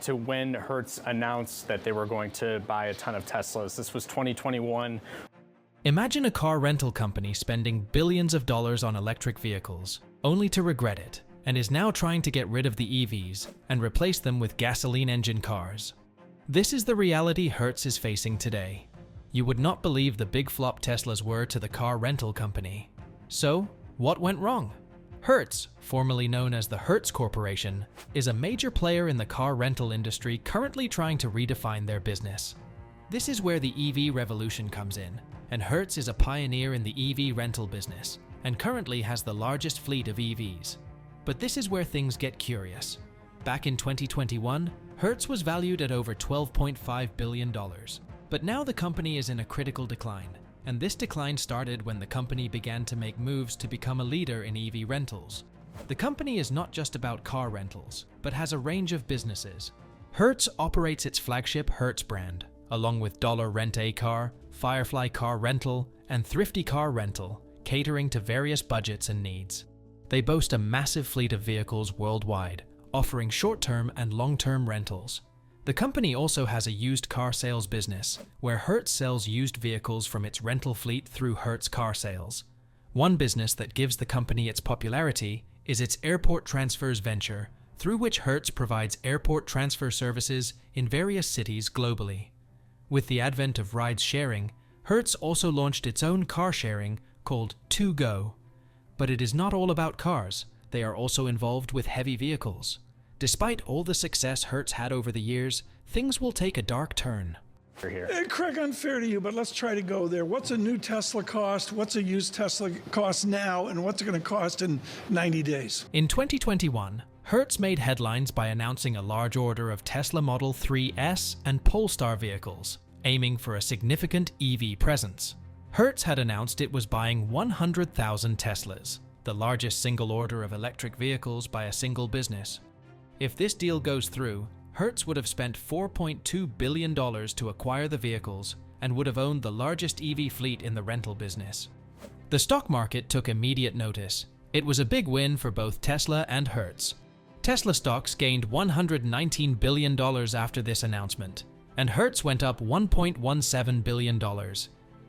to when Hertz announced that they were going to buy a ton of Teslas. This was 2021. Imagine a car rental company spending billions of dollars on electric vehicles, only to regret it, and is now trying to get rid of the EVs and replace them with gasoline engine cars. This is the reality Hertz is facing today. You would not believe the big flop Teslas were to the car rental company. So, what went wrong? Hertz, formerly known as the Hertz Corporation, is a major player in the car rental industry currently trying to redefine their business. This is where the EV revolution comes in, and Hertz is a pioneer in the EV rental business and currently has the largest fleet of EVs. But this is where things get curious. Back in 2021, Hertz was valued at over $12.5 billion. But now the company is in a critical decline, and this decline started when the company began to make moves to become a leader in EV rentals. The company is not just about car rentals, but has a range of businesses. Hertz operates its flagship Hertz brand, along with Rent a Car, Firefly Car Rental, and Thrifty Car Rental, catering to various budgets and needs. They boast a massive fleet of vehicles worldwide, offering short-term and long-term rentals. The company also has a used car sales business, where Hertz sells used vehicles from its rental fleet through Hertz Car Sales. One business that gives the company its popularity is its airport transfers venture, through which Hertz provides airport transfer services in various cities globally. With the advent of rides sharing, Hertz also launched its own car sharing called 2Go. But it is not all about cars, they are also involved with heavy vehicles. Despite all the success Hertz had over the years, things will take a dark turn. Craig, unfair to you, but let's try to go there. What's a new Tesla cost? What's a used Tesla cost now? And what's it going to cost in 90 days? In 2021, Hertz made headlines by announcing a large order of Tesla Model 3S and Polestar vehicles, aiming for a significant EV presence. Hertz had announced it was buying 100,000 Teslas, the largest single order of electric vehicles by a single business. If this deal goes through, Hertz would have spent $4.2 billion to acquire the vehicles and would have owned the largest EV fleet in the rental business. The stock market took immediate notice. It was a big win for both Tesla and Hertz. Tesla stocks gained $119 billion after this announcement, and Hertz went up $1.17 billion.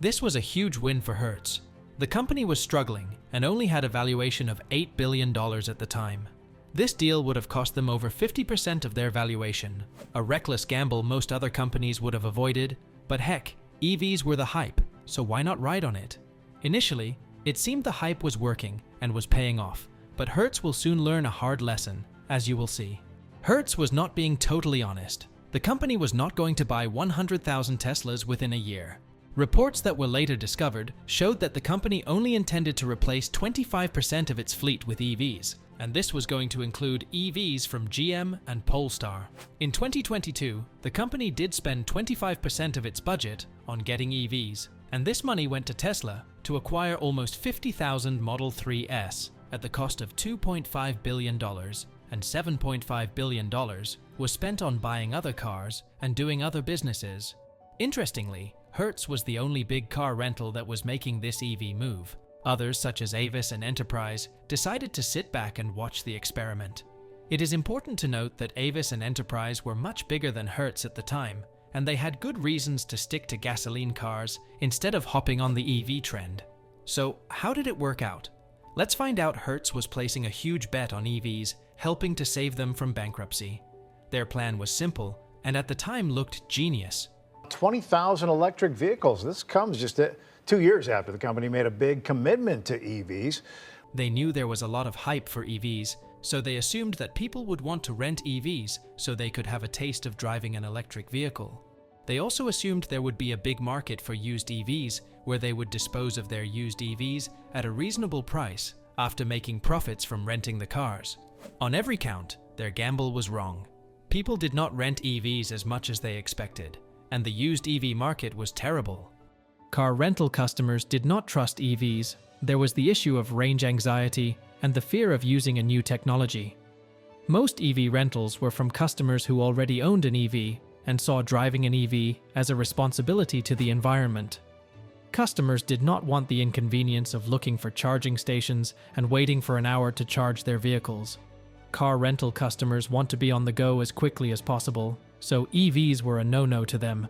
This was a huge win for Hertz. The company was struggling and only had a valuation of $8 billion at the time. This deal would have cost them over 50% of their valuation, a reckless gamble most other companies would have avoided, but heck, EVs were the hype, so why not ride on it? Initially, it seemed the hype was working and was paying off, but Hertz will soon learn a hard lesson, as you will see. Hertz was not being totally honest. The company was not going to buy 100,000 Teslas within a year. Reports that were later discovered showed that the company only intended to replace 25% of its fleet with EVs, and this was going to include EVs from GM and Polestar. In 2022, the company did spend 25% of its budget on getting EVs, and this money went to Tesla to acquire almost 50,000 Model 3S at the cost of $2.5 billion, and $7.5 billion was spent on buying other cars and doing other businesses. Interestingly, Hertz was the only big car rental that was making this EV move. Others, such as Avis and Enterprise, decided to sit back and watch the experiment. It is important to note that Avis and Enterprise were much bigger than Hertz at the time, and they had good reasons to stick to gasoline cars instead of hopping on the EV trend. So, how did it work out? Let's find out. Hertz was placing a huge bet on EVs, helping to save them from bankruptcy. Their plan was simple, and at the time looked genius. 20,000 electric vehicles. This comes just 2 years after the company made a big commitment to EVs. They knew there was a lot of hype for EVs, so they assumed that people would want to rent EVs so they could have a taste of driving an electric vehicle. They also assumed there would be a big market for used EVs where they would dispose of their used EVs at a reasonable price after making profits from renting the cars. On every count, their gamble was wrong. People did not rent EVs as much as they expected, and the used EV market was terrible. Car rental customers did not trust EVs. There was the issue of range anxiety and the fear of using a new technology. Most EV rentals were from customers who already owned an EV and saw driving an EV as a responsibility to the environment. Customers did not want the inconvenience of looking for charging stations and waiting for an hour to charge their vehicles. car rental customers want to be on the go as quickly as possible, so EVs were a no-no to them.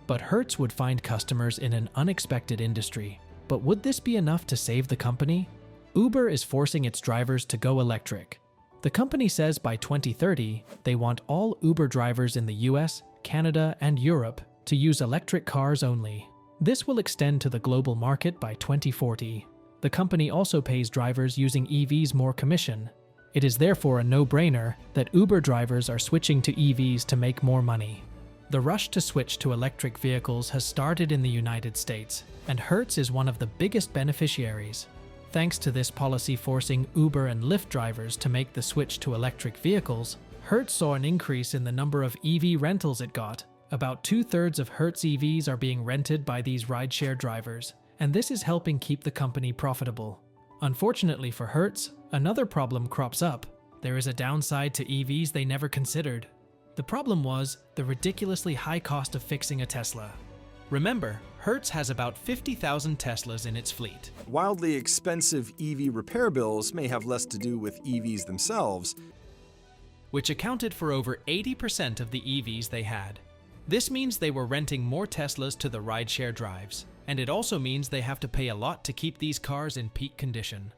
But Hertz would find customers in an unexpected industry. But would this be enough to save the company? Uber is forcing its drivers to go electric. The company says by 2030, they want all Uber drivers in the US, Canada, and Europe to use electric cars only. This will extend to the global market by 2040. The company also pays drivers using EVs more commission. It is therefore a no-brainer that Uber drivers are switching to EVs to make more money. The rush to switch to electric vehicles has started in the United States, and Hertz is one of the biggest beneficiaries. Thanks to this policy forcing Uber and Lyft drivers to make the switch to electric vehicles, Hertz saw an increase in the number of EV rentals it got. About 2/3 of Hertz EVs are being rented by these rideshare drivers, and this is helping keep the company profitable. Unfortunately for Hertz, another problem crops up. There is a downside to EVs they never considered. The problem was the ridiculously high cost of fixing a Tesla. Remember, Hertz has about 50,000 Teslas in its fleet. Wildly expensive EV repair bills may have less to do with EVs themselves, which accounted for over 80% of the EVs they had. This means they were renting more Teslas to the rideshare drives, and it also means they have to pay a lot to keep these cars in peak condition.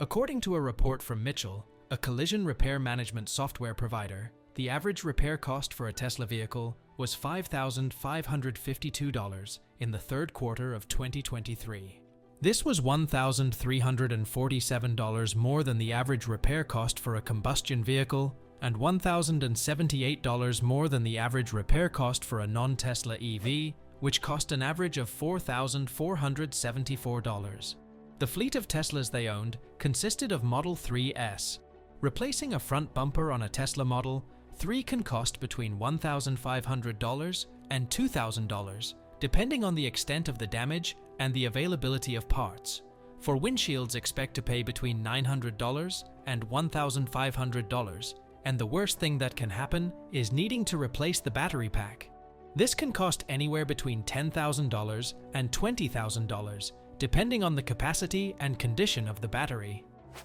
According to a report from Mitchell, a collision repair management software provider, the average repair cost for a Tesla vehicle was $5,552 in the third quarter of 2023. This was $1,347 more than the average repair cost for a combustion vehicle and $1,078 more than the average repair cost for a non-Tesla EV, which cost an average of $4,474. The fleet of Teslas they owned consisted of Model 3S. Replacing a front bumper on a Tesla Model 3 can cost between $1,500 and $2,000, depending on the extent of the damage and the availability of parts. For windshields, expect to pay between $900 and $1,500, and the worst thing that can happen is needing to replace the battery pack. This can cost anywhere between $10,000 and $20,000, depending on the capacity and condition of the battery.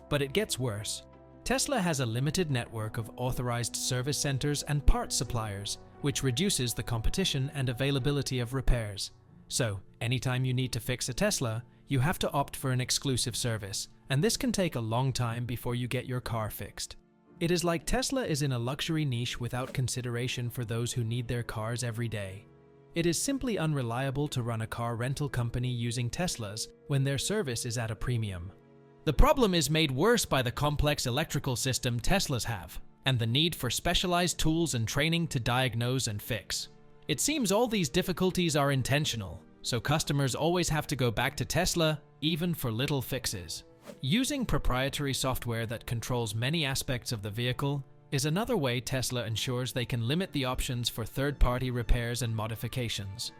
But it gets worse. Tesla has a limited network of authorized service centers and parts suppliers, which reduces the competition and availability of repairs. So, anytime you need to fix a Tesla, you have to opt for an exclusive service, and this can take a long time before you get your car fixed. It is like Tesla is in a luxury niche without consideration for those who need their cars every day. It is simply unreliable to run a car rental company using Teslas when their service is at a premium. The problem is made worse by the complex electrical system Teslas have, and the need for specialized tools and training to diagnose and fix. It seems all these difficulties are intentional, so customers always have to go back to Tesla, even for little fixes. Using proprietary software that controls many aspects of the vehicle is another way Tesla ensures they can limit the options for third-party repairs and modifications.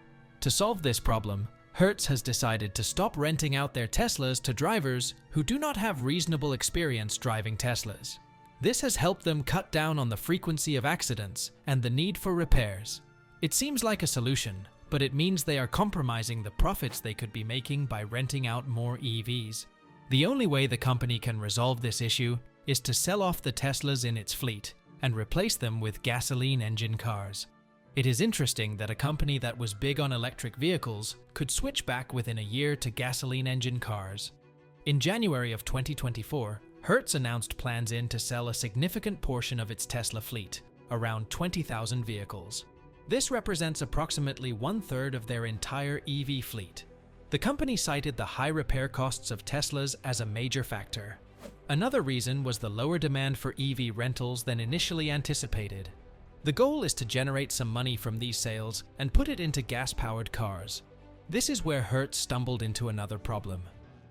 To solve this problem, Hertz has decided to stop renting out their Teslas to drivers who do not have reasonable experience driving Teslas. This has helped them cut down on the frequency of accidents and the need for repairs. It seems like a solution, but it means they are compromising the profits they could be making by renting out more EVs. The only way the company can resolve this issue is to sell off the Teslas in its fleet and replace them with gasoline engine cars. It is interesting that a company that was big on electric vehicles could switch back within a year to gasoline engine cars. In January of 2024, Hertz announced plans to sell a significant portion of its Tesla fleet, around 20,000 vehicles. This represents approximately 1/3 of their entire EV fleet. The company cited the high repair costs of Teslas as a major factor. Another reason was the lower demand for EV rentals than initially anticipated. The goal is to generate some money from these sales and put it into gas-powered cars. This is where Hertz stumbled into another problem.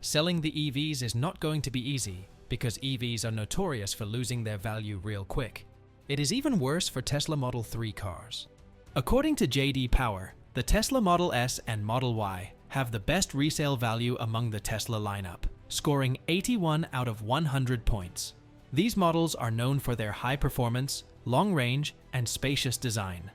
Selling the EVs is not going to be easy because EVs are notorious for losing their value real quick. It is even worse for Tesla Model 3 cars. According to JD Power, the Tesla Model S and Model Y have the best resale value among the Tesla lineup, scoring 81 out of 100 points. These models are known for their high performance, long range, and spacious design.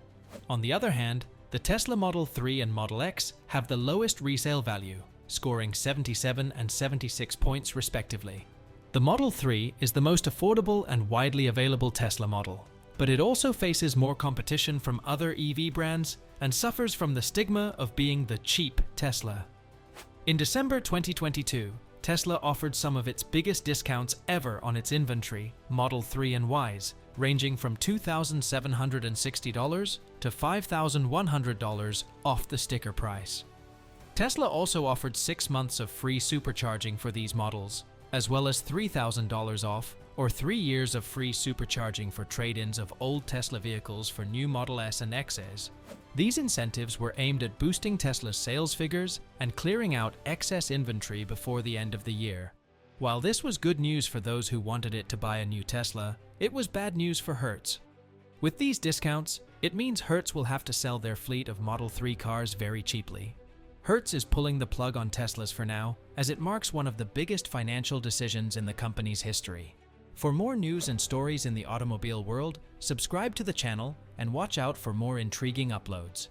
On the other hand, the Tesla Model 3 and Model X have the lowest resale value, scoring 77 and 76 points respectively. The Model 3 is the most affordable and widely available Tesla model, but it also faces more competition from other EV brands and suffers from the stigma of being the cheap Tesla. In December 2022, Tesla offered some of its biggest discounts ever on its inventory, Model 3 and Ys, ranging from $2,760 to $5,100 off the sticker price. Tesla also offered 6 months of free supercharging for these models, as well as $3,000 off or 3 years of free supercharging for trade-ins of old Tesla vehicles for new Model S and Xs. These incentives were aimed at boosting Tesla's sales figures and clearing out excess inventory before the end of the year. While this was good news for those who wanted it to buy a new Tesla, it was bad news for Hertz. With these discounts, it means Hertz will have to sell their fleet of Model 3 cars very cheaply. Hertz is pulling the plug on Teslas for now, as it marks one of the biggest financial decisions in the company's history. For more news and stories in the automobile world, subscribe to the channel and watch out for more intriguing uploads.